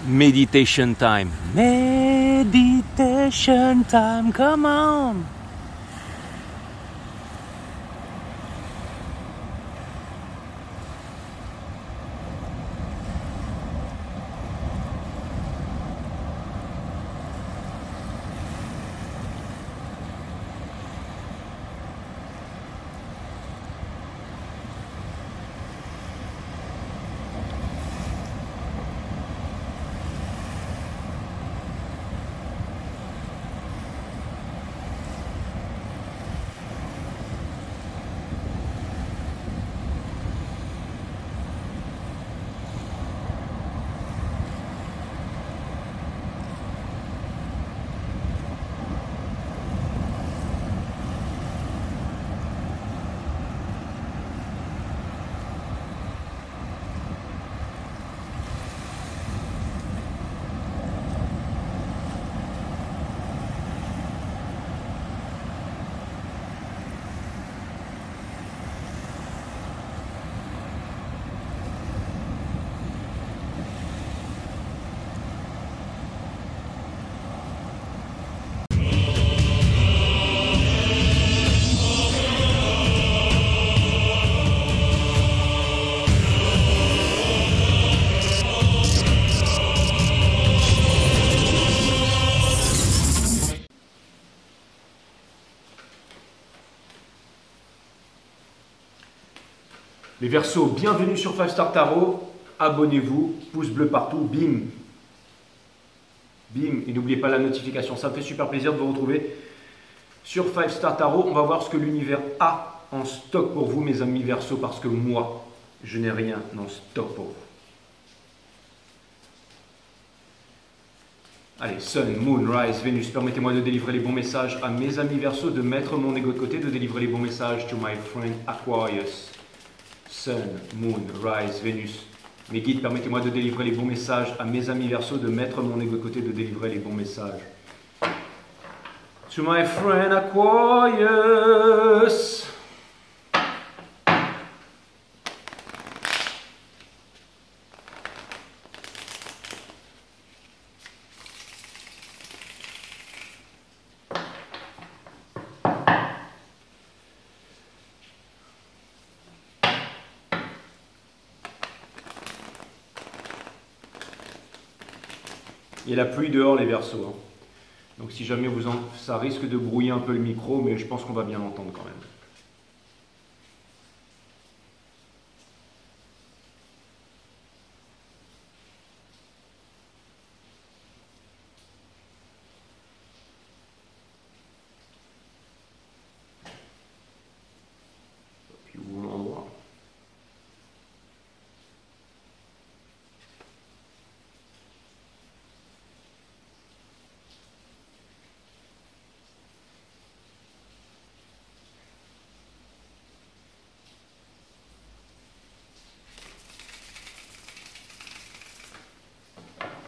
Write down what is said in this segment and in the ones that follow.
Meditation time. Meditation time, come on. Les Verseaux, bienvenue sur 5 Star Tarot. Abonnez-vous, pouce bleu partout, bim. Bim, et n'oubliez pas la notification, ça me fait super plaisir de vous retrouver sur 5 Star Tarot. On va voir ce que l'univers a en stock pour vous, mes amis Verseaux, parce que moi, je n'ai rien en stock pour vous. Allez, Sun, Moon, Rise, Vénus, permettez-moi de délivrer les bons messages à mes amis Verseaux, de mettre mon ego de côté, de délivrer les bons messages to my friend Aquarius. Sun, Moon, Rise, Vénus. Mes guides, permettez-moi de délivrer les bons messages à mes amis Verseaux, de mettre mon ego de côté, de délivrer les bons messages. To my friend Aquarius. Il y a la pluie dehors, les Verseaux. Hein. Donc si jamais ça risque de brouiller un peu le micro, mais je pense qu'on va bien l'entendre quand même. Puis où l'endroit.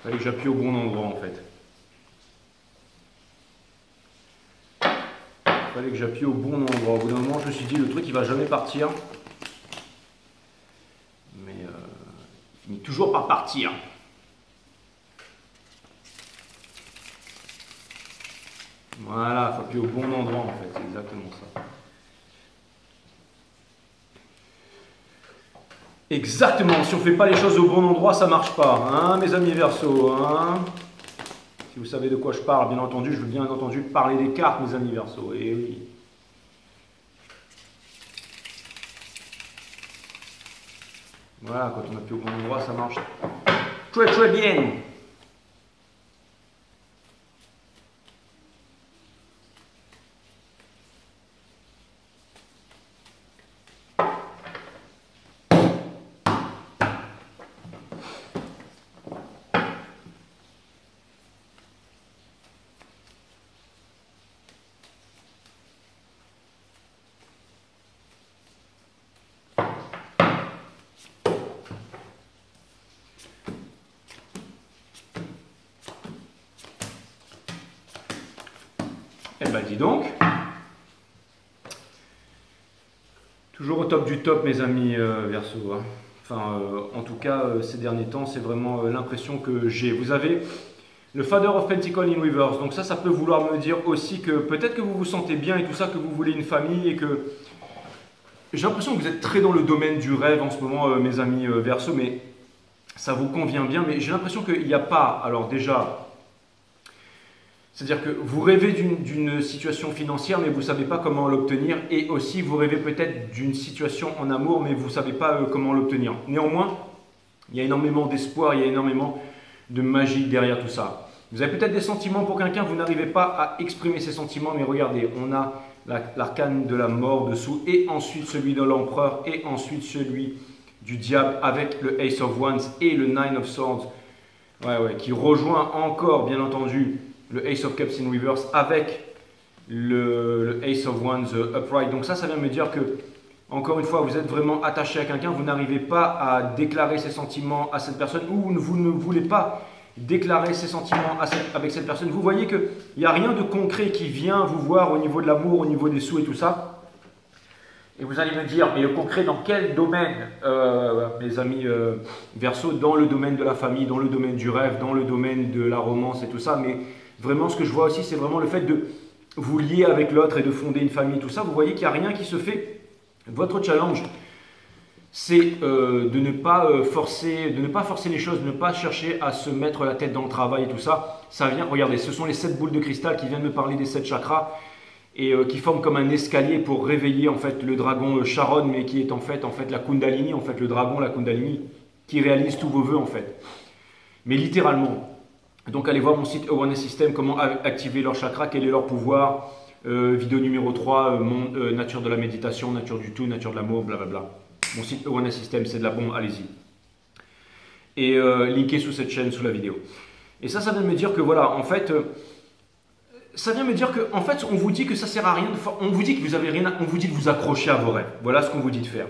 Il fallait que j'appuie au bon endroit en fait. Il fallait que j'appuie au bon endroit. Au bout d'un moment, je me suis dit, le truc il va jamais partir. Mais il finit toujours par partir. Voilà, il faut appuyer au bon endroit en fait, c'est exactement ça. Exactement, si on ne fait pas les choses au bon endroit, ça ne marche pas, hein, mes amis Verseaux. Hein. Si vous savez de quoi je parle, bien entendu, je veux bien entendu parler des cartes, mes amis Verseaux. Et oui. Voilà, quand on appuie au bon endroit, ça marche très très bien. Eh ben dis donc, toujours au top du top mes amis Verseaux. Hein. En tout cas, ces derniers temps, c'est vraiment l'impression que j'ai. Vous avez le Father of Pentacle in Reverse. Donc ça peut vouloir me dire aussi que peut-être que vous vous sentez bien et tout ça, que vous voulez une famille et que... J'ai l'impression que vous êtes très dans le domaine du rêve en ce moment, mes amis Verseau, mais ça vous convient bien. Mais j'ai l'impression qu'il n'y a pas... Alors déjà... C'est-à-dire que vous rêvez d'une situation financière, mais vous ne savez pas comment l'obtenir. Et aussi, vous rêvez peut-être d'une situation en amour, mais vous ne savez pas comment l'obtenir. Néanmoins, il y a énormément d'espoir, il y a énormément de magie derrière tout ça. Vous avez peut-être des sentiments pour quelqu'un, vous n'arrivez pas à exprimer ces sentiments, mais regardez, on a l'arcane de la mort dessous, et ensuite celui de l'empereur, et ensuite celui du diable, avec le Ace of Wands et le Nine of Swords, qui rejoint encore, bien entendu, le Ace of Cups in Reverse avec le Ace of Wands upright. Donc ça vient me dire que, encore une fois, vous êtes vraiment attaché à quelqu'un, vous n'arrivez pas à déclarer ses sentiments à cette personne, ou vous ne voulez pas déclarer ses sentiments avec cette personne. Vous voyez qu'il n'y a rien de concret qui vient vous voir au niveau de l'amour, au niveau des sous et tout ça. Et vous allez me dire, mais le concret dans quel domaine, mes amis Verseau? Dans le domaine de la famille, dans le domaine du rêve, dans le domaine de la romance et tout ça. Mais vraiment, ce que je vois aussi, c'est vraiment le fait de vous lier avec l'autre et de fonder une famille, tout ça. Vous voyez qu'il n'y a rien qui se fait. Votre challenge, c'est de ne pas forcer les choses, de ne pas chercher à se mettre la tête dans le travail et tout ça. Ça vient, regardez, ce sont les 7 boules de cristal qui viennent me parler des 7 chakras et qui forment comme un escalier pour réveiller en fait le dragon Charon, mais qui est en fait la Kundalini, en fait le dragon, la Kundalini, qui réalise tous vos vœux en fait. Mais littéralement. Donc allez voir mon site Awareness System, comment activer leur chakra, quel est leur pouvoir, vidéo numéro 3, nature de la méditation, nature du tout, nature de l'amour, blablabla. Mon site Awareness System, c'est de la bombe, allez-y. Et linké sous cette chaîne, sous la vidéo. Et ça vient de me dire que voilà, en fait, ça vient me dire que en fait, on vous dit que ça sert à rien, on vous dit que vous avez rien, on vous dit de vous accrocher à vos rêves. Voilà ce qu'on vous dit de faire.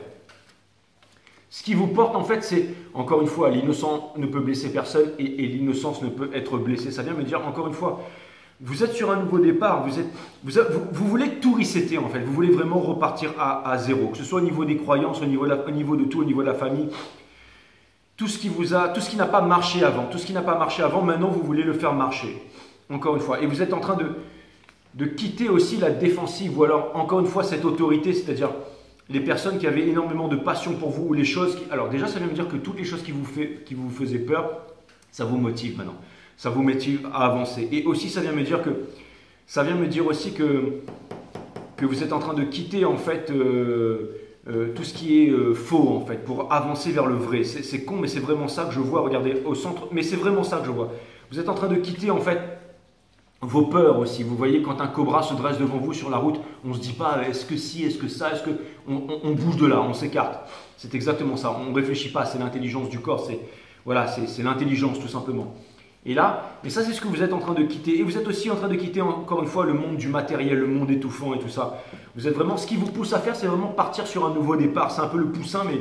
Ce qui vous porte, en fait, c'est, encore une fois, l'innocent ne peut blesser personne et l'innocence ne peut être blessée. Ça vient me dire, encore une fois, vous êtes sur un nouveau départ, vous voulez tout resetter, en fait. Vous voulez vraiment repartir à zéro, que ce soit au niveau des croyances, au niveau de tout, au niveau de la famille. Tout ce qui n'a pas marché avant, maintenant, vous voulez le faire marcher. Encore une fois. Et vous êtes en train de quitter aussi la défensive, ou alors, encore une fois, cette autorité, c'est-à-dire les personnes qui avaient énormément de passion pour vous, ou les choses alors déjà, ça veut me dire que toutes les choses qui vous faisaient peur, ça vous motive maintenant. Ça vous motive à avancer. Et aussi, ça vient me dire aussi que vous êtes en train de quitter, en fait, tout ce qui est faux, en fait, pour avancer vers le vrai. C'est con, mais c'est vraiment ça que je vois. Regardez, au centre, mais c'est vraiment ça que je vois. Vous êtes en train de quitter, en fait, vos peurs aussi. Vous voyez, quand un cobra se dresse devant vous sur la route, on ne se dit pas est-ce que si, est-ce que ça, est-ce que... On bouge de là, on s'écarte. C'est exactement ça. On ne réfléchit pas, c'est l'intelligence du corps. C'est l'intelligence tout simplement. Et là, mais ça c'est ce que vous êtes en train de quitter. Et vous êtes aussi en train de quitter encore une fois le monde du matériel, le monde étouffant et tout ça. Vous êtes vraiment, ce qui vous pousse à faire, c'est vraiment partir sur un nouveau départ. C'est un peu le poussin, mais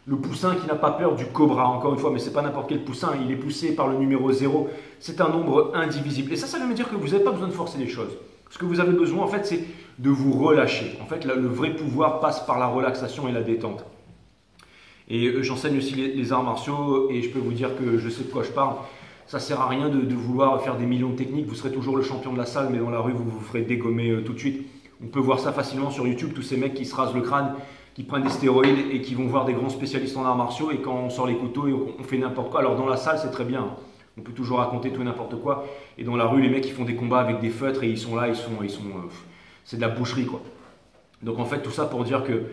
le poussin qui n'a pas peur du cobra, encore une fois, mais ce n'est pas n'importe quel poussin, il est poussé par le numéro 0, c'est un nombre indivisible. Et ça veut me dire que vous n'avez pas besoin de forcer les choses. Ce que vous avez besoin, en fait, c'est de vous relâcher. En fait, le vrai pouvoir passe par la relaxation et la détente. Et j'enseigne aussi les arts martiaux, et je peux vous dire que je sais de quoi je parle. Ça ne sert à rien de vouloir faire des millions de techniques, vous serez toujours le champion de la salle, mais dans la rue, vous vous ferez dégommer tout de suite. On peut voir ça facilement sur YouTube, tous ces mecs qui se rasent le crâne, qui prennent des stéroïdes et qui vont voir des grands spécialistes en arts martiaux, et quand on sort les couteaux et on fait n'importe quoi. Alors dans la salle c'est très bien, on peut toujours raconter tout et n'importe quoi, et dans la rue les mecs ils font des combats avec des feutres et ils sont là, c'est de la boucherie quoi. Donc en fait tout ça pour dire que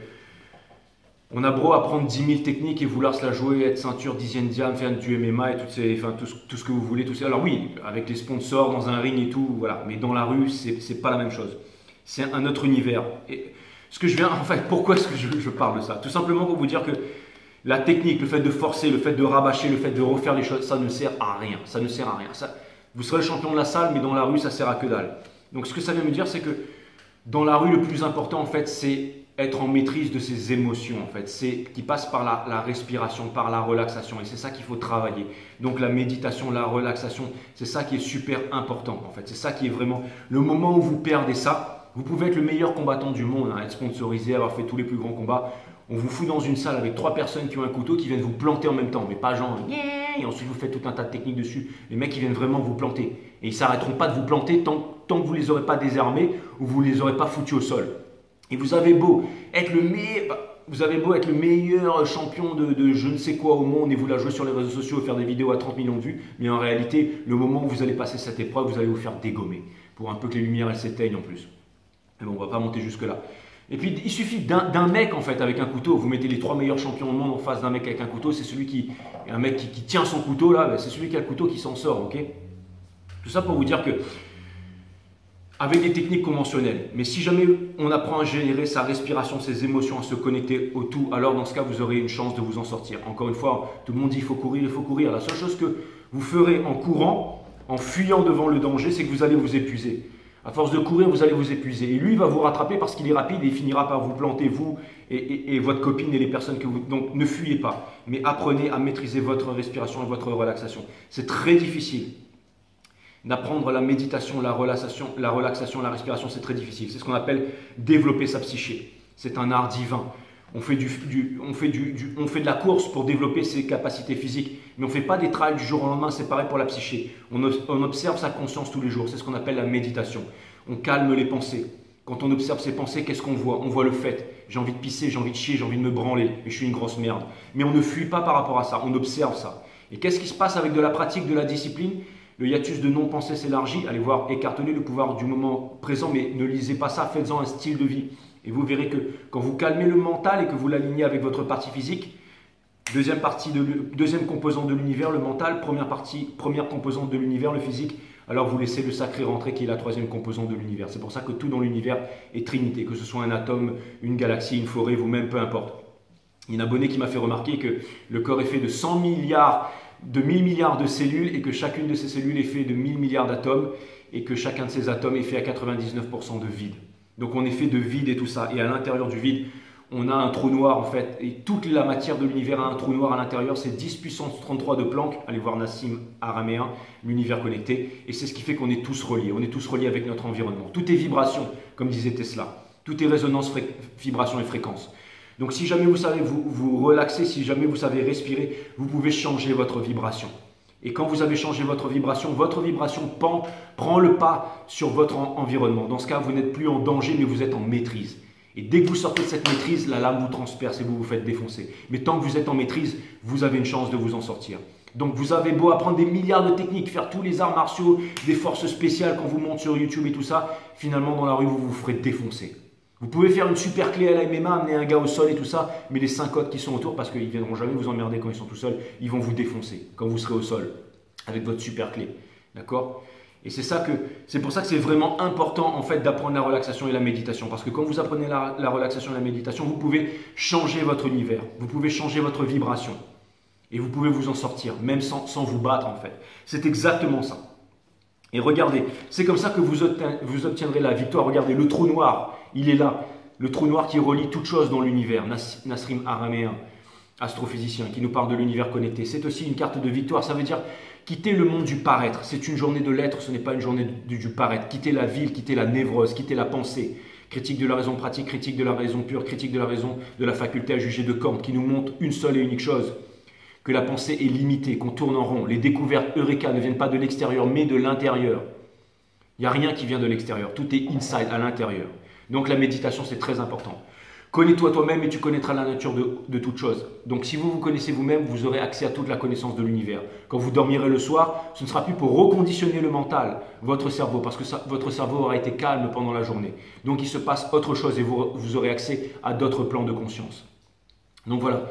on a beau apprendre 10 000 techniques et vouloir se la jouer, être ceinture 10e diam, faire du MMA et tout ce que vous voulez, tout ça. Alors oui, avec les sponsors dans un ring et tout, voilà, mais dans la rue c'est pas la même chose, c'est un autre univers. Et, ce que je viens, en fait, pourquoi est-ce que je parle de ça? Tout simplement pour vous dire que la technique, le fait de forcer, le fait de rabâcher, le fait de refaire les choses, ça ne sert à rien. Ça ne sert à rien. Vous serez le champion de la salle, mais dans la rue, ça sert à que dalle. Donc ce que ça vient me dire, c'est que dans la rue, le plus important, en fait, c'est être en maîtrise de ses émotions, en fait. C'est qui passe par la respiration, par la relaxation. Et c'est ça qu'il faut travailler. Donc la méditation, la relaxation, c'est ça qui est super important, en fait. C'est ça qui est vraiment le moment où vous perdez ça. Vous pouvez être le meilleur combattant du monde, hein, être sponsorisé, avoir fait tous les plus grands combats. On vous fout dans une salle avec 3 personnes qui ont un couteau qui viennent vous planter en même temps, mais pas genre et ensuite vous faites tout un tas de techniques dessus. Les mecs ils viennent vraiment vous planter et ils s'arrêteront pas de vous planter tant que vous les aurez pas désarmés ou vous les aurez pas foutus au sol. Et vous avez beau être le meilleur champion de je ne sais quoi au monde et vous la jouer sur les réseaux sociaux et faire des vidéos à 30 millions de vues, mais en réalité, le moment où vous allez passer cette épreuve, vous allez vous faire dégommer pour un peu que les lumières elles s'éteignent en plus. Mais bon, on va pas monter jusque là. Et puis il suffit d'un mec en fait avec un couteau, vous mettez les 3 meilleurs champions au monde en face d'un mec avec un couteau, c'est celui qui tient son couteau là, c'est celui qui a le couteau qui s'en sort, ok? Tout ça pour vous dire que avec des techniques conventionnelles, mais si jamais on apprend à gérer sa respiration, ses émotions, à se connecter au tout, alors dans ce cas vous aurez une chance de vous en sortir. Encore une fois, tout le monde dit il faut courir, il faut courir. La seule chose que vous ferez en courant, en fuyant devant le danger, c'est que vous allez vous épuiser. À force de courir, vous allez vous épuiser. Et lui, il va vous rattraper parce qu'il est rapide et il finira par vous planter, vous et votre copine et les personnes que vous... Donc, ne fuyez pas, mais apprenez à maîtriser votre respiration et votre relaxation. C'est très difficile d'apprendre la méditation, la relaxation, la respiration, c'est très difficile. C'est ce qu'on appelle développer sa psyché. C'est un art divin. On fait de la course pour développer ses capacités physiques, mais on ne fait pas des trials du jour au lendemain, c'est pareil pour la psyché. On observe sa conscience tous les jours, c'est ce qu'on appelle la méditation. On calme les pensées. Quand on observe ses pensées, qu'est-ce qu'on voit? On voit le fait. J'ai envie de pisser, j'ai envie de chier, j'ai envie de me branler, et je suis une grosse merde. Mais on ne fuit pas par rapport à ça, on observe ça. Et qu'est-ce qui se passe avec de la pratique, de la discipline? Le hiatus de non-pensée s'élargit. Allez voir Eckhart Tolle, le pouvoir du moment présent, mais ne lisez pas ça, faites-en un style de vie. Et vous verrez que quand vous calmez le mental et que vous l'alignez avec votre partie physique, deuxième composante de l'univers, le mental, première composante de l'univers, le physique, alors vous laissez le sacré rentrer qui est la 3e composante de l'univers. C'est pour ça que tout dans l'univers est trinité, que ce soit un atome, une galaxie, une forêt, vous-même, peu importe. Il y a un abonné qui m'a fait remarquer que le corps est fait de 100 milliards, de 1000 milliards de cellules et que chacune de ces cellules est faite de 1000 milliards d'atomes et que chacun de ces atomes est fait à 99% de vide. Donc on est fait de vide et tout ça. Et à l'intérieur du vide, on a un trou noir en fait. Et toute la matière de l'univers a un trou noir à l'intérieur. C'est 10 puissance 33 de Planck. Allez voir Nassim Araméen, l'univers connecté. Et c'est ce qui fait qu'on est tous reliés. On est tous reliés avec notre environnement. Tout est vibration, comme disait Tesla. Tout est résonance, vibration et fréquence. Donc si jamais vous savez vous relaxer, si jamais vous savez respirer, vous pouvez changer votre vibration. Et quand vous avez changé votre vibration prend le pas sur votre environnement. Dans ce cas, vous n'êtes plus en danger, mais vous êtes en maîtrise. Et dès que vous sortez de cette maîtrise, la lame vous transperce et vous vous faites défoncer. Mais tant que vous êtes en maîtrise, vous avez une chance de vous en sortir. Donc vous avez beau apprendre des milliards de techniques, faire tous les arts martiaux, des forces spéciales quand vous montez sur YouTube et tout ça, finalement dans la rue, vous vous ferez défoncer. Vous pouvez faire une super clé à la MMA, amener un gars au sol et tout ça, mais les 5 autres qui sont autour, parce qu'ils ne viendront jamais vous emmerder quand ils sont tout seuls, ils vont vous défoncer quand vous serez au sol avec votre super clé. D'accord? Et c'est pour ça que c'est vraiment important en fait d'apprendre la relaxation et la méditation. Parce que quand vous apprenez la relaxation et la méditation, vous pouvez changer votre univers, vous pouvez changer votre vibration. Et vous pouvez vous en sortir, même sans vous battre en fait. C'est exactement ça. Et regardez, c'est comme ça que vous obtiendrez la victoire. Regardez, le trou noir, il est là. Le trou noir qui relie toute chose dans l'univers. Nassim Araméen, astrophysicien, qui nous parle de l'univers connecté. C'est aussi une carte de victoire. Ça veut dire quitter le monde du paraître. C'est une journée de l'être, ce n'est pas une journée du paraître. Quitter la ville, quitter la névrose, quitter la pensée. Critique de la raison pratique, critique de la raison pure, critique de la raison de la faculté à juger de Kant, qui nous montre une seule et unique chose. Que la pensée est limitée, qu'on tourne en rond. Les découvertes Eureka ne viennent pas de l'extérieur, mais de l'intérieur. Il n'y a rien qui vient de l'extérieur. Tout est inside, à l'intérieur. Donc la méditation, c'est très important. Connais-toi toi-même et tu connaîtras la nature de toute chose. Donc si vous vous connaissez vous-même, vous aurez accès à toute la connaissance de l'univers. Quand vous dormirez le soir, ce ne sera plus pour reconditionner le mental, votre cerveau, parce que votre cerveau aura été calme pendant la journée. Donc il se passe autre chose et vous aurez accès à d'autres plans de conscience. Donc voilà.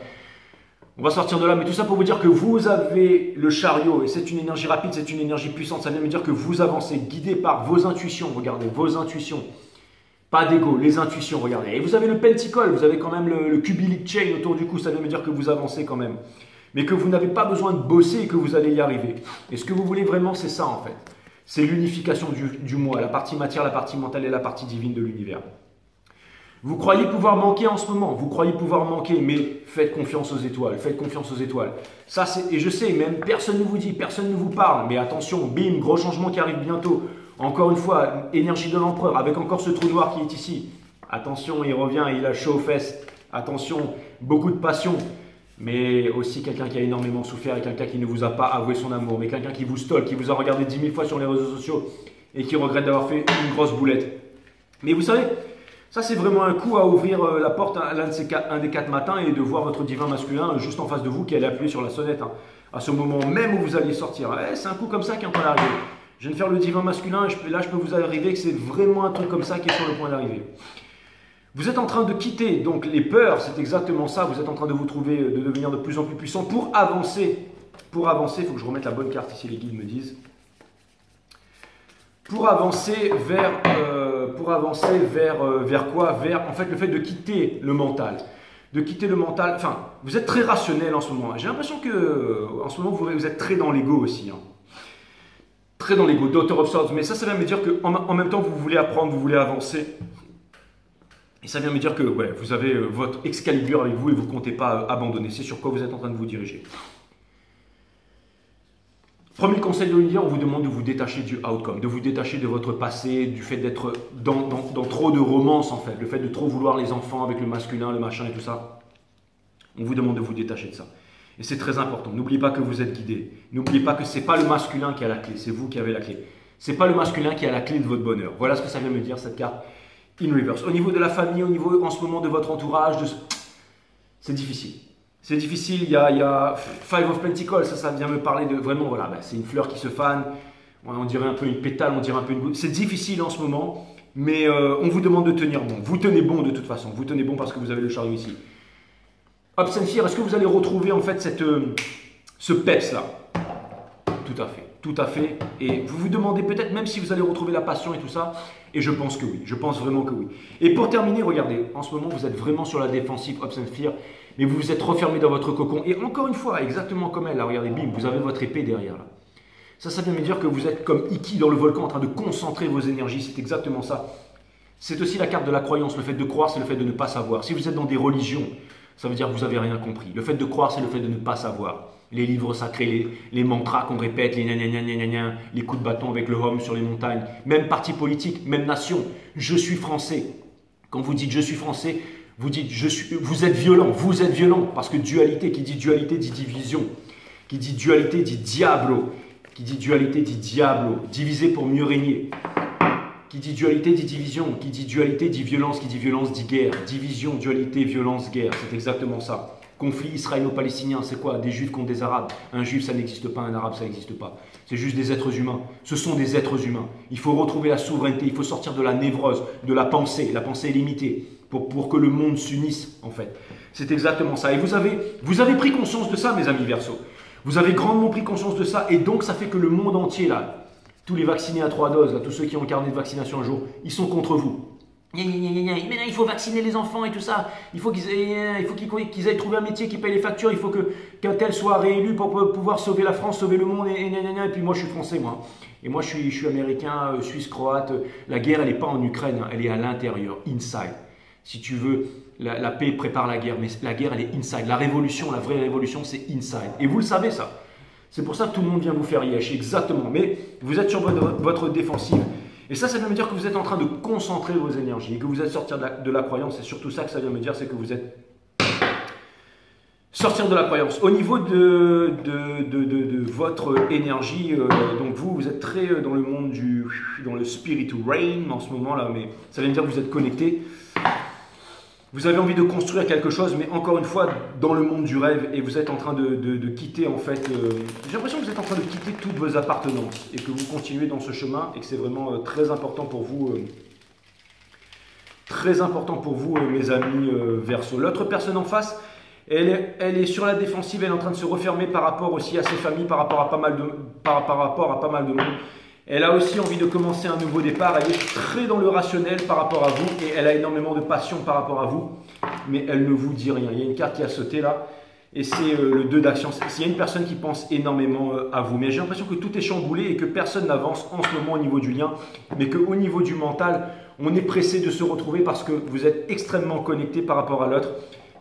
On va sortir de là, mais tout ça pour vous dire que vous avez le chariot, et c'est une énergie rapide, c'est une énergie puissante. Ça vient me dire que vous avancez, guidé par vos intuitions. Regardez, vos intuitions. Pas d'ego, les intuitions, regardez. Et vous avez le pentacle, vous avez quand même le cubilic chain autour du cou. Ça vient me dire que vous avancez quand même. Mais que vous n'avez pas besoin de bosser et que vous allez y arriver. Et ce que vous voulez vraiment, c'est ça en fait. C'est l'unification du moi, la partie matière, la partie mentale et la partie divine de l'univers. Vous croyez pouvoir manquer en ce moment, vous croyez pouvoir manquer, mais faites confiance aux étoiles, faites confiance aux étoiles. Ça, et je sais, même personne ne vous dit, personne ne vous parle, mais attention, bim, gros changement qui arrive bientôt. Encore une fois, énergie de l'empereur, avec encore ce trou noir qui est ici. Attention, il revient, il a chaud aux fesses. Attention, beaucoup de passion, mais aussi quelqu'un qui a énormément souffert et quelqu'un qui ne vous a pas avoué son amour, mais quelqu'un qui vous stalk, qui vous a regardé 10 000 fois sur les réseaux sociaux et qui regrette d'avoir fait une grosse boulette. Mais vous savez, ça c'est vraiment un coup à ouvrir la porte à un des 4 matins et de voir votre divin masculin juste en face de vous qui allait appuyer sur la sonnette. Hein, à ce moment même où vous allez sortir. C'est un coup comme ça qui est en train d'arriver. Je viens de faire le divin masculin et là je peux vous arriver que c'est vraiment un truc comme ça qui est sur le point d'arriver. Vous êtes en train de quitter donc les peurs, c'est exactement ça. Vous êtes en train de vous trouver, de devenir de plus en plus puissant pour avancer. Pour avancer, il faut que je remette la bonne carte ici, les guides me disent. Pour avancer vers quoi? Vers en fait le fait de quitter le mental. De quitter le mental, enfin, vous êtes très rationnel en ce moment. J'ai l'impression que en ce moment vous êtes très dans l'ego aussi. Hein. Très dans l'ego, Daughter of Swords. Mais ça vient me dire qu'en même temps vous voulez apprendre, vous voulez avancer. Et ça vient me dire que ouais, vous avez votre Excalibur avec vous et vous ne comptez pas abandonner. C'est sur quoi vous êtes en train de vous diriger. Premier conseil de l'univers, on vous demande de vous détacher du outcome, de vous détacher de votre passé, du fait d'être dans trop de romances en fait, le fait de trop vouloir les enfants avec le masculin, le machin et tout ça. On vous demande de vous détacher de ça. Et c'est très important. N'oubliez pas que vous êtes guidé. N'oubliez pas que ce n'est pas le masculin qui a la clé, c'est vous qui avez la clé. Ce n'est pas le masculin qui a la clé de votre bonheur. Voilà ce que ça vient me dire cette carte in reverse. Au niveau de la famille, au niveau en ce moment de votre entourage, c'est difficile. C'est difficile, il y a Five of Pentacles, ça vient me parler de vraiment, voilà, c'est une fleur qui se fane, on dirait un peu une pétale, on dirait un peu une goutte. C'est difficile en ce moment, mais on vous demande de tenir bon. Vous tenez bon de toute façon, vous tenez bon parce que vous avez le chariot ici. Hobs and Fear, est-ce que vous allez retrouver en fait ce peps là? Tout à fait, tout à fait. Et vous vous demandez peut-être même si vous allez retrouver la passion et tout ça. Et je pense que oui, je pense vraiment que oui. Et pour terminer, regardez, en ce moment vous êtes vraiment sur la défensive, Hobs and Fear, mais vous vous êtes refermé dans votre cocon. Et encore une fois, exactement comme elle, là, regardez, bim, vous avez votre épée derrière là. Ça vient me dire que vous êtes comme Iki dans le volcan en train de concentrer vos énergies, c'est exactement ça. C'est aussi la carte de la croyance, le fait de croire, c'est le fait de ne pas savoir. Si vous êtes dans des religions, ça veut dire que vous n'avez rien compris. Le fait de croire, c'est le fait de ne pas savoir. Les livres sacrés, les mantras qu'on répète, les gna les coups de bâton avec le home sur les montagnes, même parti politique, même nation. Je suis français. Quand vous dites je suis français, vous dites vous êtes violent, parce que dualité, qui dit dualité dit division, qui dit dualité dit diablo, qui dit dualité dit diablo, diviser pour mieux régner. Qui dit dualité dit division, qui dit dualité dit violence, qui dit violence dit guerre. Division, dualité, violence, guerre, c'est exactement ça. Conflit israélo-palestinien, c'est quoi? Des juifs contre des arabes. Un juif, ça n'existe pas, un arabe, ça n'existe pas. C'est juste des êtres humains. Ce sont des êtres humains. Il faut retrouver la souveraineté, il faut sortir de la névrose, de la pensée. La pensée est limitée pour que le monde s'unisse, en fait. C'est exactement ça. Et vous avez pris conscience de ça, mes amis Verseau. Vous avez grandement pris conscience de ça, et donc ça fait que le monde entier, là, tous les vaccinés à 3 doses, là, tous ceux qui ont un carnet de vaccination un jour, ils sont contre vous. Mais là, il faut vacciner les enfants et tout ça. Il faut qu'ils aillent trouver un métier qui paye les factures. Il faut qu'un tel soit réélu pour pouvoir sauver la France, sauver le monde. Et puis moi, je suis français, moi. Et moi, je suis américain, suisse, croate. La guerre, elle n'est pas en Ukraine, hein, elle est à l'intérieur, inside. Si tu veux, la paix prépare la guerre, mais la guerre, elle est inside. La révolution, la vraie révolution, c'est inside. Et vous le savez, ça. C'est pour ça que tout le monde vient vous faire yècher, exactement. Mais vous êtes sur votre défensive. Et ça vient me dire que vous êtes en train de concentrer vos énergies et que vous êtes sortir de la croyance. C'est surtout ça que ça vient me dire, c'est que vous êtes sortir de la croyance. Au niveau de votre énergie, donc vous êtes très dans le monde dans le spirit realm en ce moment là, mais ça vient me dire que vous êtes connecté. Vous avez envie de construire quelque chose, mais encore une fois, dans le monde du rêve, et vous êtes en train de quitter, en fait, j'ai l'impression que vous êtes en train de quitter toutes vos appartenances, et que vous continuez dans ce chemin, et que c'est vraiment très important pour vous, mes amis Verseau. L'autre personne en face, elle est sur la défensive, elle est en train de se refermer par rapport aussi à ses familles, par rapport à pas mal de monde. Elle a aussi envie de commencer un nouveau départ, elle est très dans le rationnel par rapport à vous et elle a énormément de passion par rapport à vous, mais elle ne vous dit rien. Il y a une carte qui a sauté là et c'est le 2 d'action. Il y a une personne qui pense énormément à vous, mais j'ai l'impression que tout est chamboulé et que personne n'avance en ce moment au niveau du lien, mais qu'au niveau du mental, on est pressé de se retrouver parce que vous êtes extrêmement connecté par rapport à l'autre,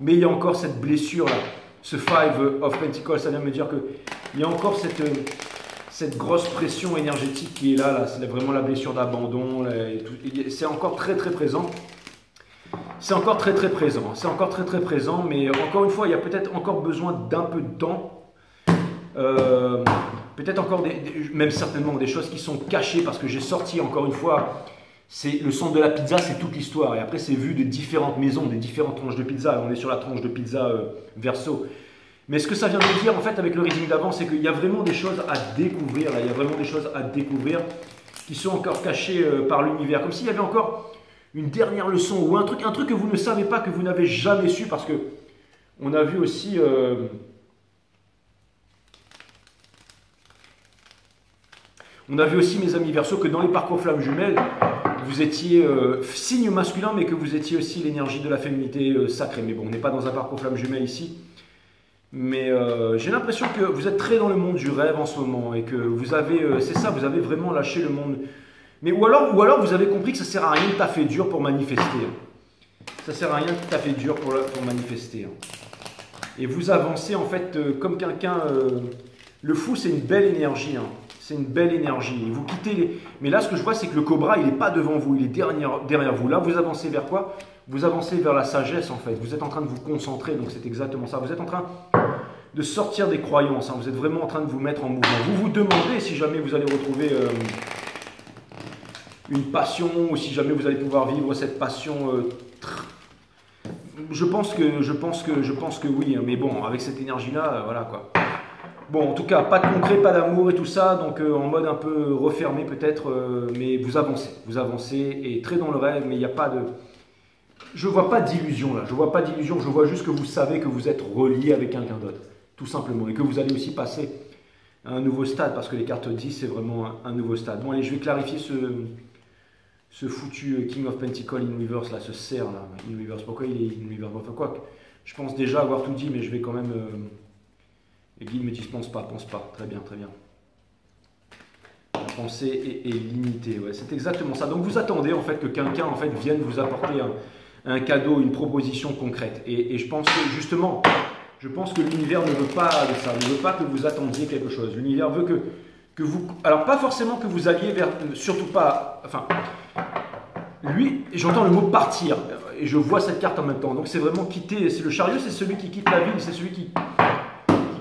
mais il y a encore cette blessure là, ce Five of Pentacles, ça vient me dire qu'il y a encore cette grosse pression énergétique qui est là c'est vraiment la blessure d'abandon, c'est encore très très présent. c'est encore très très présent. C'est encore très très présent, mais encore une fois, il y a peut-être encore besoin d'un peu de temps. Peut-être encore, même certainement des choses qui sont cachées, parce que j'ai sorti encore une fois, c'est le centre de la pizza, c'est toute l'histoire. Et après, c'est vu de différentes maisons, des différentes tranches de pizza. On est sur la tranche de pizza verso. Mais ce que ça vient de dire en fait avec le reading d'avant, c'est qu'il y a vraiment des choses à découvrir. Là. Il y a vraiment des choses à découvrir qui sont encore cachées par l'univers. Comme s'il y avait encore une dernière leçon ou un truc que vous ne savez pas, que vous n'avez jamais su. Parce que on a vu aussi... on a vu aussi, mes amis Verseau, que dans les parcours flammes jumelles, vous étiez signe masculin, mais que vous étiez aussi l'énergie de la féminité sacrée. Mais bon, on n'est pas dans un parcours flammes jumelles ici. Mais j'ai l'impression que vous êtes très dans le monde du rêve en ce moment et que vous avez, c'est ça, vous avez vraiment lâché le monde. Mais ou alors vous avez compris que ça ne sert à rien de taffer dur pour manifester. Ça ne sert à rien de taffer dur pour manifester. Et vous avancez en fait comme quelqu'un... le fou, c'est une belle énergie. C'est une belle énergie. Et vous quittez les... Mais là, ce que je vois, c'est que le cobra, il n'est pas devant vous, il est derrière vous. Là, vous avancez vers quoi? Vous avancez vers la sagesse, en fait. Vous êtes en train de vous concentrer, donc c'est exactement ça. Vous êtes en train de sortir des croyances. Vous êtes vraiment en train de vous mettre en mouvement. Vous vous demandez si jamais vous allez retrouver une passion, ou si jamais vous allez pouvoir vivre cette passion. Je pense que oui. Mais bon, avec cette énergie-là, voilà quoi. Bon, en tout cas, pas de concret, pas d'amour et tout ça, donc en mode un peu refermé peut-être, mais vous avancez, et très dans le rêve, mais il n'y a pas de... Je vois pas d'illusion là, je vois pas d'illusion, je vois juste que vous savez que vous êtes relié avec quelqu'un d'autre, tout simplement, et que vous allez aussi passer à un nouveau stade, parce que les cartes 10, c'est vraiment un nouveau stade. Bon, allez, je vais clarifier ce foutu King of Pentacles in reverse, là, ce cerf là, in reverse. Pourquoi il est in reverse? Enfin, quoi, je pense déjà avoir tout dit, mais je vais quand même... Les guides me disent pense pas, très bien, très bien. La pensée est limitée, ouais, c'est exactement ça. Donc vous attendez en fait que quelqu'un en fait vienne vous apporter un cadeau, une proposition concrète. Et je pense que justement, je pense que l'univers ne veut pas de ça, ne veut pas que vous attendiez quelque chose. L'univers veut que vous... Alors pas forcément que vous alliez vers... Surtout pas... Enfin... Lui, j'entends le mot partir, et je vois cette carte en même temps. Donc c'est vraiment quitter, c'est le chariot, c'est celui qui quitte la ville, c'est celui qui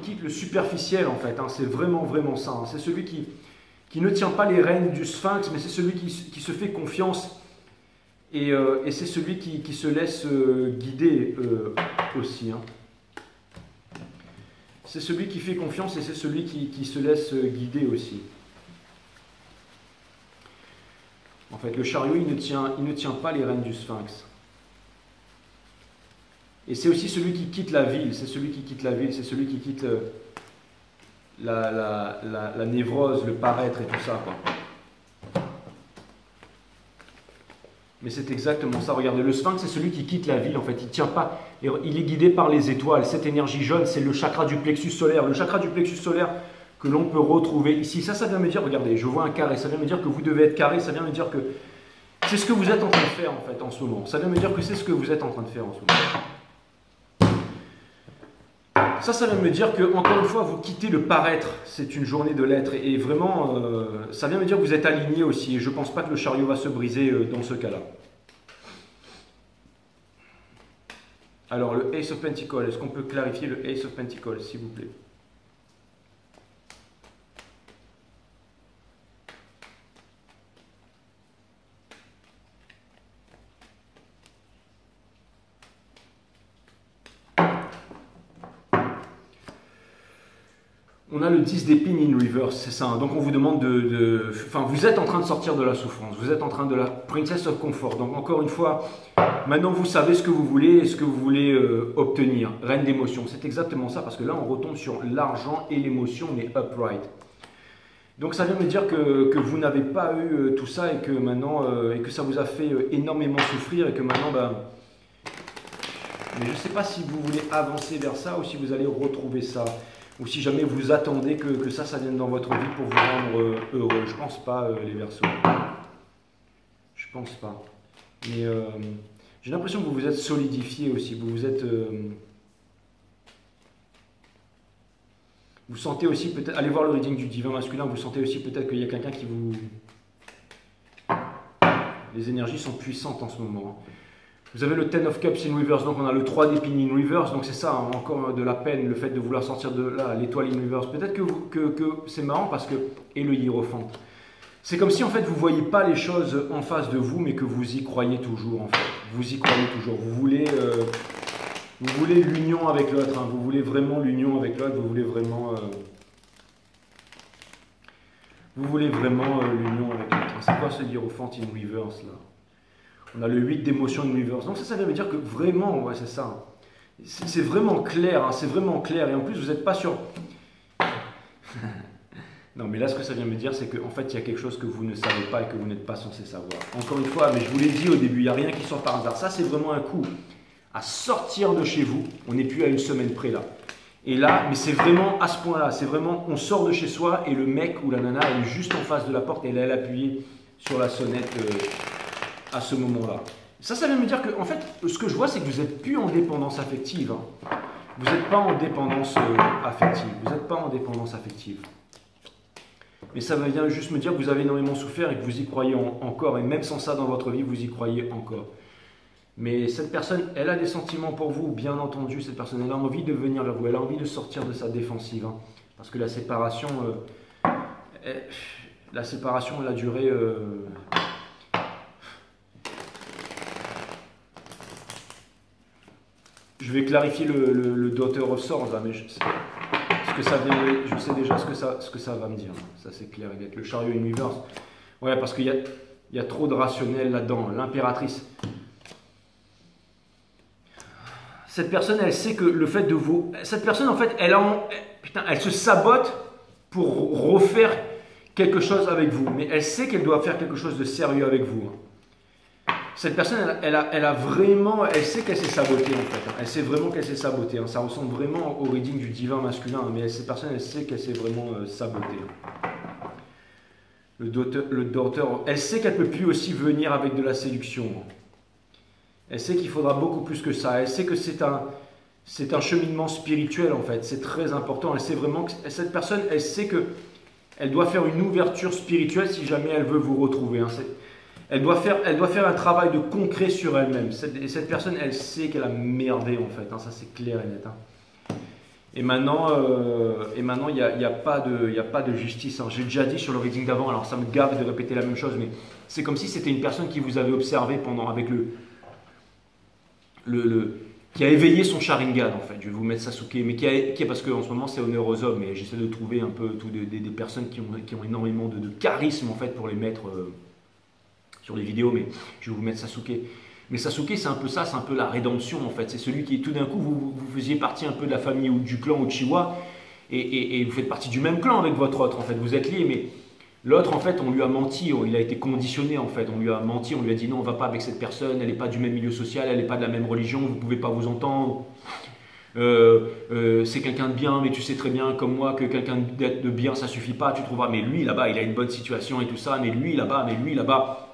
quitte le superficiel en fait, c'est vraiment ça. C'est celui qui ne tient pas les rênes du sphinx, mais c'est celui qui se fait confiance, et c'est celui qui se laisse guider aussi. C'est celui qui fait confiance et c'est celui qui se laisse guider aussi. En fait, le chariot, il ne tient pas les rênes du sphinx. Et c'est aussi celui qui quitte la ville, c'est celui qui quitte la ville, c'est celui qui quitte la névrose, le paraître et tout ça, quoi. Mais c'est exactement ça, regardez, le sphinx c'est celui qui quitte la ville, en fait, il tient pas, il est guidé par les étoiles, cette énergie jaune, c'est le chakra du plexus solaire que l'on peut retrouver ici. Ça vient me dire, regardez, je vois un carré, ça vient me dire que vous devez être carré, ça vient me dire que c'est ce que vous êtes en train de faire, en fait, en ce moment. Ça vient me dire que c'est ce que vous êtes en train de faire en ce moment. Ça vient me dire que, encore une fois, vous quittez le paraître, c'est une journée de l'être, et vraiment, ça vient me dire que vous êtes aligné aussi, et je ne pense pas que le chariot va se briser dans ce cas-là. Alors, le Ace of Pentacles, est-ce qu'on peut clarifier le Ace of Pentacles, s'il vous plaît? On a le 10 d'épines in reverse, c'est ça. Donc on vous demande Enfin, vous êtes en train de sortir de la souffrance. Vous êtes en train de la Princess of Comfort. Donc encore une fois, maintenant vous savez ce que vous voulez et ce que vous voulez obtenir. Reine d'émotion, c'est exactement ça. Parce que là, on retombe sur l'argent et l'émotion, mais upright. Donc ça vient me dire que vous n'avez pas eu tout ça et que maintenant, et que ça vous a fait énormément souffrir et que maintenant, mais je ne sais pas si vous voulez avancer vers ça ou si vous allez retrouver ça. Ou si jamais vous attendez que ça vienne dans votre vie pour vous rendre heureux. Je pense pas, les Verseaux. Je pense pas. Mais j'ai l'impression que vous vous êtes solidifié aussi. Vous vous êtes... vous sentez aussi peut-être... Allez voir le reading du divin masculin. Vous sentez aussi peut-être qu'il y a quelqu'un qui vous... Les énergies sont puissantes en ce moment. Vous avez le Ten of Cups in reverse, donc on a le 3 d'épines in reverse, donc c'est ça, hein, encore de la peine, le fait de vouloir sortir de là, l'étoile in reverse. Peut-être que c'est marrant parce que, et le Hiérophante. C'est comme si en fait vous ne voyez pas les choses en face de vous, mais que vous y croyez toujours en fait. Vous y croyez toujours. Vous voulez l'union avec l'autre, hein, vous voulez vraiment l'union avec l'autre, vous voulez vraiment l'union avec l'autre. C'est quoi ce Hiérophante in reverse là? On a le 8 d'émotion in reverse. Donc ça veut dire que vraiment, ouais, c'est ça. C'est vraiment clair, hein, c'est vraiment clair. Et en plus, vous n'êtes pas sûr. Non, mais là, ce que ça vient me dire, c'est qu'en fait, il y a quelque chose que vous ne savez pas et que vous n'êtes pas censé savoir. Encore une fois, mais je vous l'ai dit au début, il n'y a rien qui sort par hasard. Ça, c'est vraiment un coup à sortir de chez vous. On n'est plus à une semaine près là. Et là, mais c'est vraiment à ce point-là. C'est vraiment, on sort de chez soi et le mec ou la nana, elle est juste en face de la porte et elle a appuyé sur la sonnette. À ce moment-là. Ça vient me dire que, en fait, ce que je vois, c'est que vous n'êtes plus en dépendance affective. Hein. Vous n'êtes pas en dépendance affective. Vous n'êtes pas en dépendance affective. Mais ça vient juste me dire que vous avez énormément souffert et que vous y croyez encore. Et même sans ça dans votre vie, vous y croyez encore. Mais cette personne, elle a des sentiments pour vous, bien entendu. Cette personne, elle a envie de venir vers vous. Elle a envie de sortir de sa défensive. Hein. Parce que la séparation, elle a duré... Je vais clarifier le Daughter of Swords, là, mais je sais déjà ce que ça va me dire. Ça, c'est clair. Avec le chariot in reverse. Ouais, parce qu'il y a trop de rationnel là-dedans. L'impératrice. Cette personne, elle sait que le fait de vous... Cette personne, en fait, elle se sabote pour refaire quelque chose avec vous. Mais elle sait qu'elle doit faire quelque chose de sérieux avec vous. Cette personne, elle sait qu'elle s'est sabotée en fait. Elle sait vraiment qu'elle s'est sabotée. Ça ressemble vraiment au reading du divin masculin. Mais cette personne, elle sait qu'elle s'est vraiment sabotée. Le daughter, elle sait qu'elle ne peut plus aussi venir avec de la séduction. Elle sait qu'il faudra beaucoup plus que ça. Elle sait que c'est un cheminement spirituel en fait. C'est très important. Elle sait vraiment que cette personne, elle sait qu'elle doit faire une ouverture spirituelle si jamais elle veut vous retrouver. Elle doit faire un travail de concret sur elle-même. Cette personne, elle sait qu'elle a merdé en fait. Ça, c'est clair et net. Et maintenant, il n'y a pas de justice. J'ai déjà dit sur le reading d'avant, alors ça me gave de répéter la même chose, mais c'est comme si c'était une personne qui vous avait observé avec qui a éveillé son Sharingan en fait. Je vais vous mettre Sasuke, mais qui est parce qu'en ce moment c'est honneur aux hommes, et j'essaie de trouver un peu des personnes qui ont énormément de charisme en fait pour les mettre... sur les vidéos, mais je vais vous mettre Sasuke. Mais Sasuke, c'est un peu ça, c'est un peu la rédemption en fait. C'est celui qui, tout d'un coup, vous faisiez partie un peu de la famille ou du clan Uchiwa, et vous faites partie du même clan avec votre autre en fait. Vous êtes liés, mais l'autre en fait, on lui a menti, il a été conditionné en fait. On lui a menti, on lui a dit non, on ne va pas avec cette personne, elle n'est pas du même milieu social, elle n'est pas de la même religion, vous ne pouvez pas vous entendre. C'est quelqu'un de bien, mais tu sais très bien comme moi que quelqu'un de bien, ça suffit pas, tu trouveras. Mais lui là-bas, il a une bonne situation et tout ça, mais lui là-bas.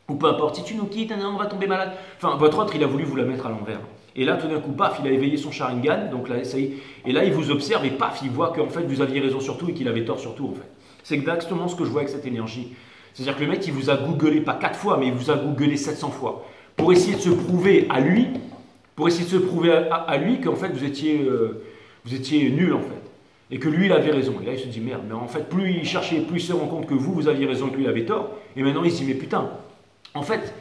Ou peu importe, si tu nous quittes, on va tomber malade. Enfin, votre autre, il a voulu vous la mettre à l'envers. Et là, tout d'un coup, paf, il a éveillé son Sharingan. Donc là, ça y est. Et là, il vous observe et paf, il voit qu'en fait, vous aviez raison sur tout et qu'il avait tort sur tout, en fait. C'est exactement ce que je vois avec cette énergie. C'est-à-dire que le mec, il vous a googlé, pas 4 fois, mais il vous a googlé 700 fois. Pour essayer de se prouver à lui, qu'en fait, vous étiez nul, en fait. Et que lui, il avait raison. Et là, il se dit, merde, mais en fait, plus il cherchait, plus il se rend compte que vous aviez raison et que lui, il avait tort. Et maintenant, il se dit, mais putain, en fait,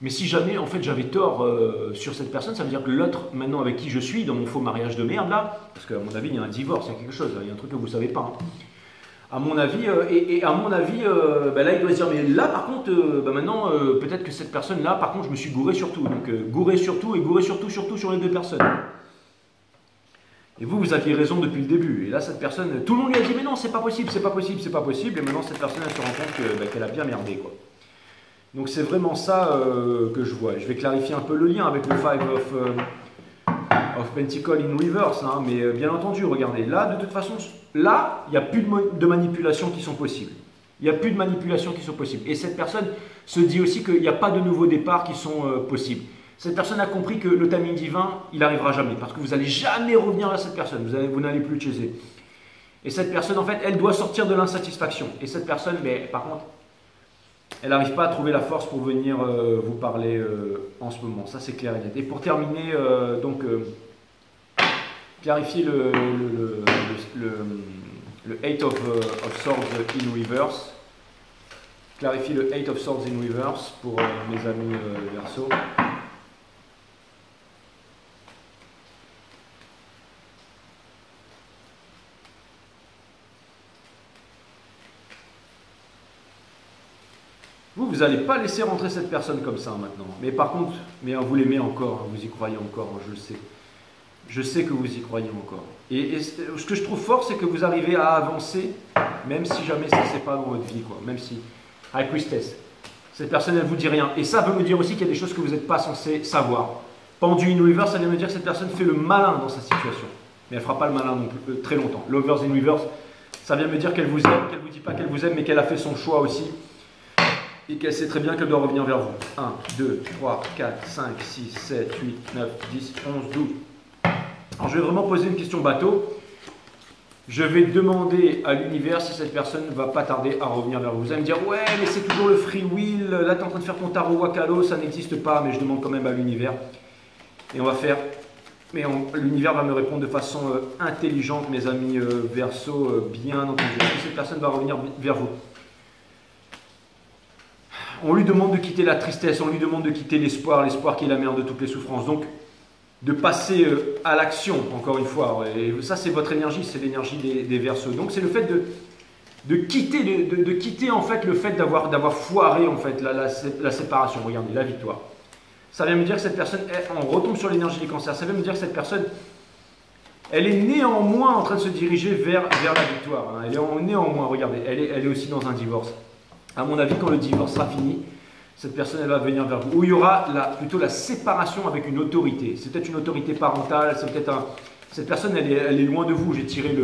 mais si jamais en fait j'avais tort sur cette personne, ça veut dire que l'autre, maintenant avec qui je suis, dans mon faux mariage de merde là, parce qu'à mon avis il y a un divorce, il y a quelque chose, il y a un truc que vous ne savez pas. Hein. À mon avis, là il doit se dire, mais là par contre, maintenant peut-être que cette personne là, par contre je me suis gouré sur tout. Donc gouré sur tout et gouré surtout sur les deux personnes. Et vous aviez raison depuis le début. Et là cette personne, tout le monde lui a dit, mais non c'est pas possible, c'est pas possible, c'est pas possible. Et maintenant cette personne elle se rend compte qu'elle a bien merdé quoi. Donc c'est vraiment ça que je vois. Je vais clarifier un peu le lien avec le Five of Pentacles in reverse. Hein, mais bien entendu, regardez, là de toute façon, là, il n'y a plus de manipulations qui sont possibles. Il n'y a plus de manipulations qui sont possibles. Et cette personne se dit aussi qu'il n'y a pas de nouveaux départs qui sont possibles. Cette personne a compris que le timing divin, il n'arrivera jamais. Parce que vous n'allez jamais revenir vers cette personne. Vous n'allez plus le chaiser. Et cette personne, en fait, elle doit sortir de l'insatisfaction. Et cette personne, mais par contre... elle n'arrive pas à trouver la force pour venir vous parler en ce moment. Ça, c'est clair et net. Et pour terminer, clarifier le 8 of Swords in reverse. Clarifie le 8 of Swords in reverse pour mes amis Verseau. Vous n'allez pas laisser rentrer cette personne comme ça maintenant. Mais par contre, vous l'aimez encore, vous y croyez encore, je le sais. Je sais que vous y croyez encore. Et ce que je trouve fort, c'est que vous arrivez à avancer, même si jamais ça ne s'est pas dans votre vie, quoi. Même si, High Priestess, cette personne, elle ne vous dit rien. Et ça veut me dire aussi qu'il y a des choses que vous n'êtes pas censé savoir. Pendu in reverse, ça vient me dire que cette personne fait le malin dans sa situation. Mais elle ne fera pas le malin non plus, très longtemps. Lovers in reverse, ça vient me dire qu'elle vous aime, qu'elle ne vous dit pas qu'elle vous aime, mais qu'elle a fait son choix aussi. Et qu'elle sait très bien qu'elle doit revenir vers vous. 1, 2, 3, 4, 5, 6, 7, 8, 9, 10, 11, 12. Alors je vais vraiment poser une question bateau. Je vais demander à l'univers si cette personne ne va pas tarder à revenir vers vous. Vous allez me dire, ouais, mais c'est toujours le free will. Là, tu es en train de faire ton tarot Wakalo, ça n'existe pas. Mais je demande quand même à l'univers. Et on va faire... Mais l'univers va me répondre de façon intelligente, mes amis Verseau, bien entendu. Est-ce que cette personne va revenir vers vous? On lui demande de quitter la tristesse, on lui demande de quitter l'espoir, l'espoir qui est la mère de toutes les souffrances. Donc, de passer à l'action, encore une fois. Et ça, c'est votre énergie, c'est l'énergie des Verseaux. Donc, c'est le fait de quitter en fait le fait d'avoir foiré en fait la séparation. Regardez, la victoire. Ça vient me dire que cette personne, on retombe sur l'énergie des cancers. Ça vient me dire que cette personne, elle est néanmoins en train de se diriger vers la victoire. Hein. Elle est néanmoins, regardez, elle est aussi dans un divorce. À mon avis, quand le divorce sera fini, cette personne, elle va venir vers vous. Où il y aura plutôt la séparation avec une autorité. C'est peut-être une autorité parentale, c'est peut-être cette personne, elle est loin de vous. J'ai tiré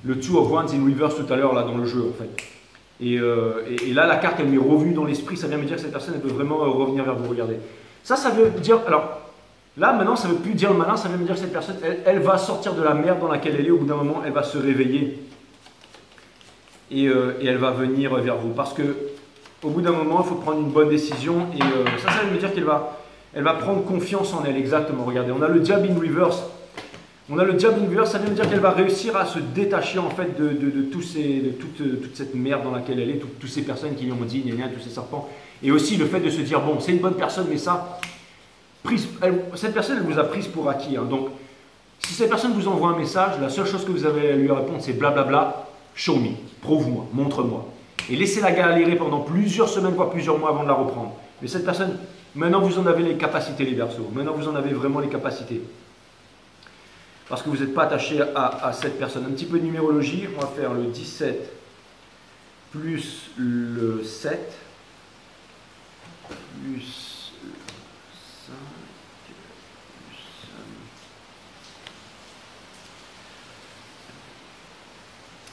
le Two of Wands in reverse tout à l'heure là dans le jeu, en fait. Et là, la carte, elle m'est revenue dans l'esprit. Ça vient me dire que cette personne, elle peut vraiment revenir vers vous. Regardez. Ça veut dire... Alors, là, maintenant, ça ne veut plus dire le malin. Ça veut me dire que cette personne, elle va sortir de la merde dans laquelle elle est. Au bout d'un moment, elle va se réveiller. Et elle va venir vers vous. Parce que au bout d'un moment, il faut prendre une bonne décision. Et ça veut me dire qu'elle va prendre confiance en elle. Exactement, regardez. On a le diable in reverse. On a le diable in reverse, ça veut me dire qu'elle va réussir à se détacher en fait de toute cette merde dans laquelle elle est, toutes ces personnes qui lui ont dit, tous ces serpents. Et aussi le fait de se dire, bon, c'est une bonne personne, mais ça, cette personne, elle vous a prise pour acquis. Hein. Donc, si cette personne vous envoie un message, la seule chose que vous avez à lui répondre, c'est blablabla. Show me, prouve-moi, montre-moi. Et laissez-la galérer pendant plusieurs semaines, voire plusieurs mois avant de la reprendre. Mais cette personne, maintenant vous en avez les capacités, les Verseaux. Maintenant vous en avez vraiment les capacités. Parce que vous n'êtes pas attaché à cette personne. Un petit peu de numérologie, on va faire le 17 plus le 7 plus le 5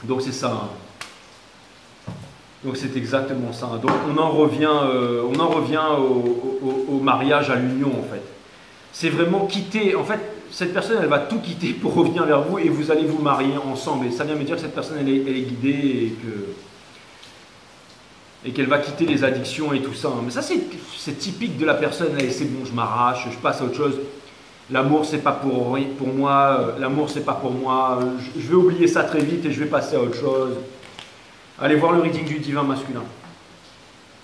plus... Donc c'est ça. Donc c'est exactement ça. Donc on en revient au mariage, à l'union en fait. C'est vraiment quitter. En fait, cette personne, elle va tout quitter pour revenir vers vous et vous allez vous marier ensemble. Et ça vient me dire que cette personne, elle est guidée et qu'elle va quitter les addictions et tout ça. Mais ça, c'est typique de la personne. C'est bon, je m'arrache, je passe à autre chose. L'amour, c'est pas pour moi. L'amour, c'est pas pour moi. Je vais oublier ça très vite et je vais passer à autre chose. Allez voir le reading du divin masculin.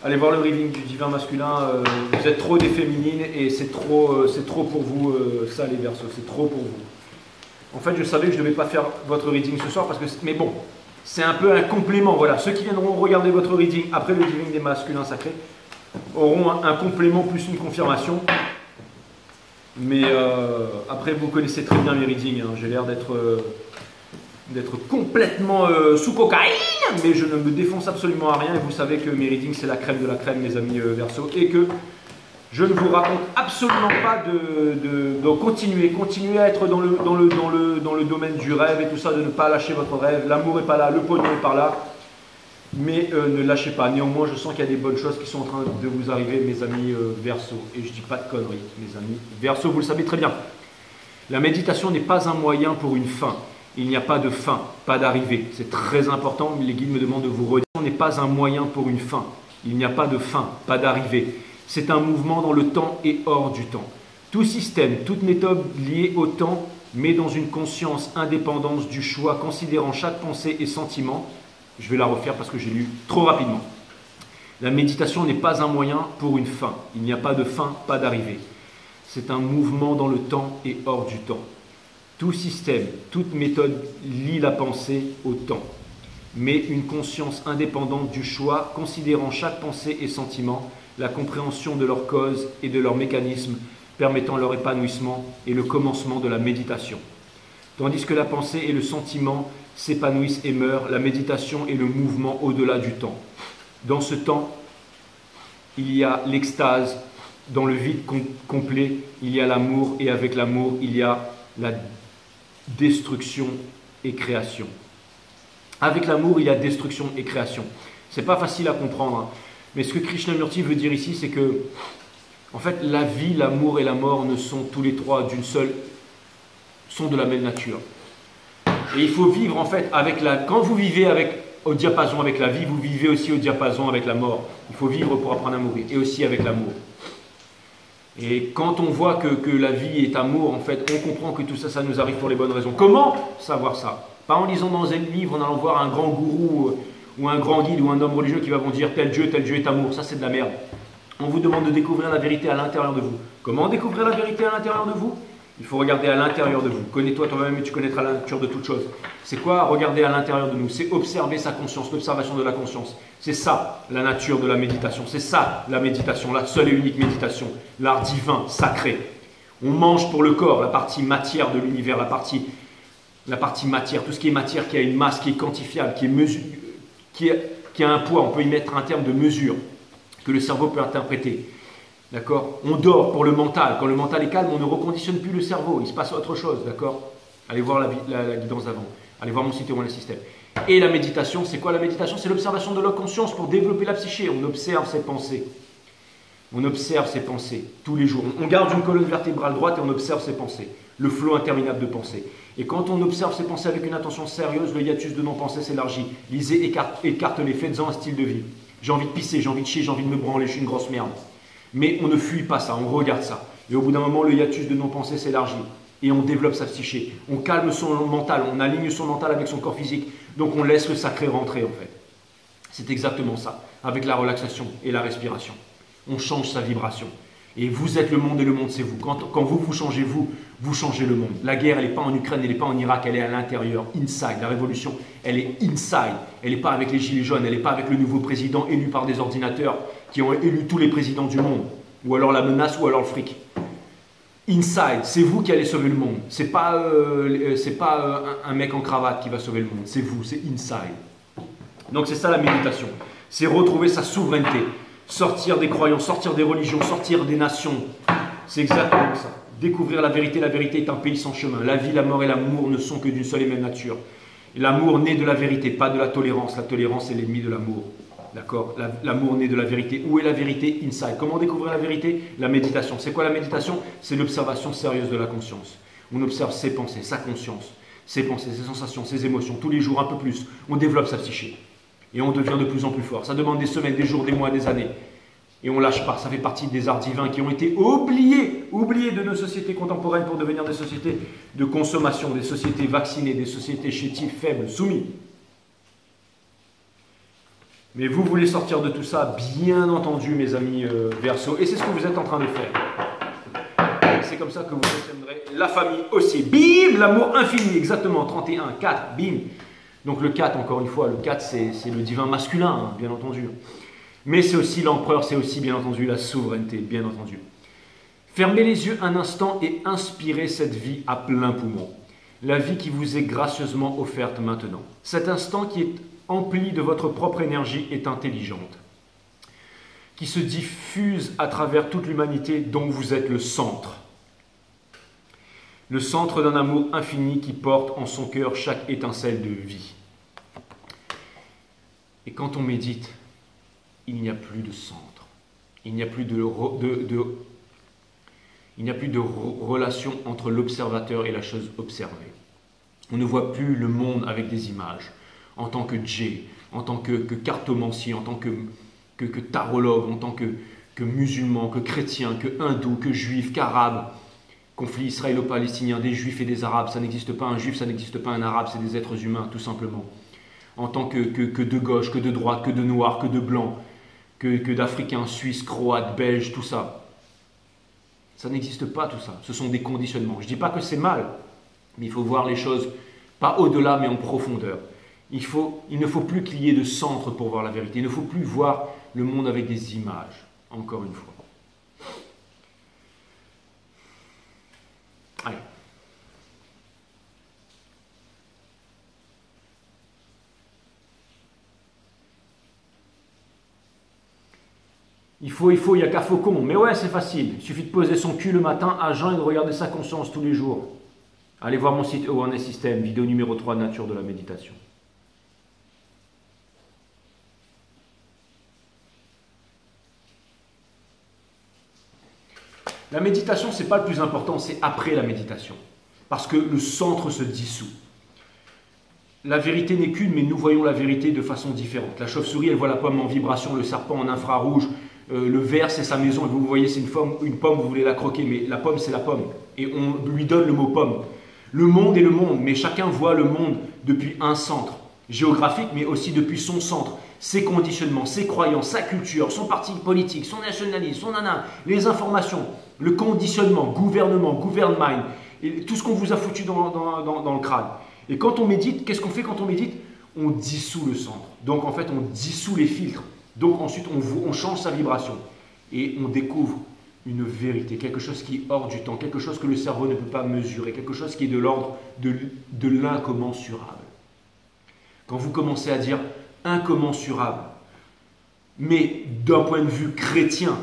Allez voir le reading du divin masculin. Vous êtes trop des féminines et c'est trop pour vous, ça les Verseaux. C'est trop pour vous. En fait, je savais que je ne devais pas faire votre reading ce soir parce que... Mais bon, c'est un peu un complément. Voilà, ceux qui viendront regarder votre reading après le reading des masculins sacrés auront un complément plus une confirmation. Mais après, vous connaissez très bien mes readings. Hein. J'ai l'air d'être complètement sous cocaïne, mais je ne me défonce absolument à rien. Et vous savez que mes readings, c'est la crème de la crème, mes amis Verseaux. Et que je ne vous raconte absolument pas de continuer à être dans le domaine du rêve et tout ça, de ne pas lâcher votre rêve. L'amour n'est pas là, le pognon est par là. Mais ne lâchez pas. Néanmoins, je sens qu'il y a des bonnes choses qui sont en train de vous arriver, mes amis Verseaux. Et je ne dis pas de conneries, mes amis Verseaux, vous le savez très bien. La méditation n'est pas un moyen pour une fin. Il n'y a pas de fin, pas d'arrivée. C'est très important. Les guides me demandent de vous redire. Ce n'est pas un moyen pour une fin. Il n'y a pas de fin, pas d'arrivée. C'est un mouvement dans le temps et hors du temps. Tout système, toute méthode liée au temps met dans une conscience indépendante du choix, considérant chaque pensée et sentiment. Je vais la refaire parce que j'ai lu trop rapidement. La méditation n'est pas un moyen pour une fin. Il n'y a pas de fin, pas d'arrivée. C'est un mouvement dans le temps et hors du temps. Tout système, toute méthode lie la pensée au temps, mais une conscience indépendante du choix, considérant chaque pensée et sentiment, la compréhension de leur cause et de leur mécanisme, permettant leur épanouissement et le commencement de la méditation. Tandis que la pensée et le sentiment s'épanouissent et meurent, la méditation est le mouvement au-delà du temps. Dans ce temps, il y a l'extase, dans le vide complet, il y a l'amour, et avec l'amour, il y a la destruction et création. Avec l'amour, il y a destruction et création. C'est pas facile à comprendre, hein. Mais ce que Krishnamurti veut dire ici, c'est que, en fait, la vie, l'amour et la mort ne sont tous les trois d'une seule, sont de la même nature. Et il faut vivre, en fait, avec la. Quand vous vivez au diapason avec la vie, vous vivez aussi au diapason avec la mort. Il faut vivre pour apprendre à mourir, et aussi avec l'amour. Et quand on voit que la vie est amour, en fait, on comprend que tout ça, ça nous arrive pour les bonnes raisons. Comment savoir ça? Pas en lisant dans un livre, en allant voir un grand gourou ou un grand guide ou un homme religieux qui va vous dire tel Dieu est amour. Ça, c'est de la merde. On vous demande de découvrir la vérité à l'intérieur de vous. Comment découvrir la vérité à l'intérieur de vous? Il faut regarder à l'intérieur de vous. Connais-toi toi-même et tu connaîtras la nature de toute chose. C'est quoi regarder à l'intérieur de nous? C'est observer sa conscience, l'observation de la conscience. C'est ça la nature de la méditation. C'est ça la méditation, la seule et unique méditation. L'art divin, sacré. On mange pour le corps, la partie matière de l'univers, la partie matière, tout ce qui est matière, qui a une masse, qui est quantifiable, qui a un poids. On peut y mettre un terme de mesure que le cerveau peut interpréter. D'accord? On dort pour le mental. Quand le mental est calme, on ne reconditionne plus le cerveau. Il se passe autre chose. D'accord? Allez voir la guidance d'avant. Allez voir mon site One System. Et la méditation, c'est quoi la méditation? C'est l'observation de la conscience pour développer la psyché. On observe ses pensées. On observe ses pensées tous les jours. On garde une colonne vertébrale droite et on observe ses pensées. Le flot interminable de pensées. Et quand on observe ses pensées avec une attention sérieuse, le hiatus de non-pensée s'élargit. Lisez, écarte-les, faites-en un style de vie. J'ai envie de pisser, j'ai envie de chier, j'ai envie de me branler, je suis une grosse merde. Mais on ne fuit pas ça, on regarde ça. Et au bout d'un moment, le hiatus de non-pensée s'élargit. Et on développe sa psyché. On calme son mental, on aligne son mental avec son corps physique. Donc on laisse le sacré rentrer en fait. C'est exactement ça, avec la relaxation et la respiration. On change sa vibration. Et vous êtes le monde et le monde c'est vous. Quand vous changez vous changez le monde. La guerre, elle n'est pas en Ukraine, elle n'est pas en Irak, elle est à l'intérieur, inside. La révolution, elle est inside. Elle n'est pas avec les gilets jaunes, elle n'est pas avec le nouveau président élu par des ordinateurs qui ont élu tous les présidents du monde. Ou alors la menace, ou alors le fric. Inside, c'est vous qui allez sauver le monde. C'est pas un mec en cravate qui va sauver le monde. C'est vous, c'est inside. Donc c'est ça la méditation. C'est retrouver sa souveraineté. Sortir des croyances, sortir des religions, sortir des nations. C'est exactement ça. Découvrir la vérité est un pays sans chemin. La vie, la mort et l'amour ne sont que d'une seule et même nature. L'amour naît de la vérité, pas de la tolérance. La tolérance est l'ennemi de l'amour. D'accord? L'amour naît de la vérité. Où est la vérité? Inside. Comment découvrir la vérité? La méditation. C'est quoi la méditation? C'est l'observation sérieuse de la conscience. On observe ses pensées, sa conscience, ses pensées, ses sensations, ses émotions, tous les jours un peu plus. On développe sa psyché. Et on devient de plus en plus fort. Ça demande des semaines, des jours, des mois, des années. Et on lâche pas. Ça fait partie des arts divins qui ont été oubliés de nos sociétés contemporaines pour devenir des sociétés de consommation, des sociétés vaccinées, des sociétés chétives, faibles, soumis. Mais vous voulez sortir de tout ça, bien entendu, mes amis Verseau. Et c'est ce que vous êtes en train de faire. C'est comme ça que vous obtiendrez la famille aussi. Bim, l'amour infini, exactement, 31, 4, bim. Donc le 4, encore une fois, le 4 c'est le divin masculin, hein, bien entendu. Mais c'est aussi l'empereur, c'est aussi bien entendu la souveraineté, bien entendu. Fermez les yeux un instant et inspirez cette vie à plein poumon. La vie qui vous est gracieusement offerte maintenant. Cet instant qui est empli de votre propre énergie est intelligente, qui se diffuse à travers toute l'humanité dont vous êtes le centre. Le centre d'un amour infini qui porte en son cœur chaque étincelle de vie. Et quand on médite, il n'y a plus de centre. Il n'y a plus de relation entre l'observateur et la chose observée. On ne voit plus le monde avec des images, en tant que djé, en tant que cartomancie, en tant que que tarologue, en tant que musulman, que chrétien, que hindou, que juif, qu'arabe. Conflit israélo-palestinien, des juifs et des arabes, ça n'existe pas un juif, ça n'existe pas un arabe, c'est des êtres humains, tout simplement. En tant que de gauche, que de droite, que de noir, que de blanc, que d'africains, suisses, croates, belges, tout ça. Ça n'existe pas tout ça, ce sont des conditionnements. Je ne dis pas que c'est mal, mais il faut voir les choses, pas au-delà, mais en profondeur. Il ne faut plus qu'il y ait de centre pour voir la vérité, il ne faut plus voir le monde avec des images, encore une fois. Allez. Il y a qu'à Faucon. Mais ouais, c'est facile. Il suffit de poser son cul le matin à jeun et de regarder sa conscience tous les jours. Allez voir mon site Awareness System, vidéo numéro 3, nature de la méditation. La méditation, ce n'est pas le plus important, c'est après la méditation. Parce que le centre se dissout. La vérité n'est qu'une, mais nous voyons la vérité de façon différente. La chauve-souris, elle voit la pomme en vibration, le serpent en infrarouge, le ver, c'est sa maison, et vous voyez, c'est une pomme, vous voulez la croquer, mais la pomme, c'est la pomme. Et on lui donne le mot pomme. Le monde est le monde, mais chacun voit le monde depuis un centre géographique, mais aussi depuis son centre, ses conditionnements, ses croyances, sa culture, son parti politique, son nationalisme, son nana, les informations, le conditionnement, gouvernement, government, et tout ce qu'on vous a foutu dans le crâne. Et quand on médite, qu'est-ce qu'on fait quand on médite? On dissout le centre. Donc en fait, on dissout les filtres. Donc ensuite, on change sa vibration. Et on découvre une vérité, quelque chose qui est hors du temps, quelque chose que le cerveau ne peut pas mesurer, quelque chose qui est de l'ordre de l'incommensurable. Quand vous commencez à dire incommensurable, mais d'un point de vue chrétien,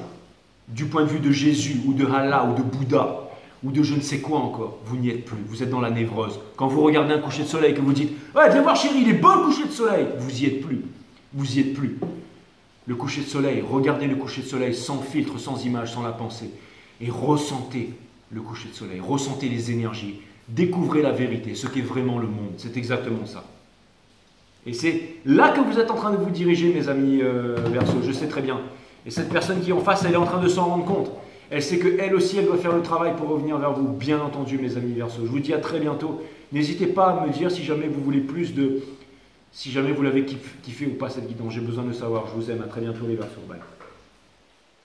du point de vue de Jésus ou de Allah ou de Bouddha, ou de je ne sais quoi encore, vous n'y êtes plus, vous êtes dans la névrose. Quand vous regardez un coucher de soleil et que vous dites « Ouais, viens voir chérie, il est beau le coucher de soleil !» Vous n'y êtes plus, vous y êtes plus. Le coucher de soleil, regardez le coucher de soleil sans filtre, sans image, sans la pensée. Et ressentez le coucher de soleil, ressentez les énergies, découvrez la vérité, ce qu'est vraiment le monde. C'est exactement ça. Et c'est là que vous êtes en train de vous diriger, mes amis Verseau, je sais très bien. Et cette personne qui est en face, elle est en train de s'en rendre compte. Elle sait qu'elle aussi, elle doit faire le travail pour revenir vers vous. Bien entendu, mes amis Verseau. Je vous dis à très bientôt. N'hésitez pas à me dire si jamais vous voulez plus de... Si jamais vous l'avez kiffé ou pas cette guidance. J'ai besoin de savoir. Je vous aime. À très bientôt les Verseaux. Bye.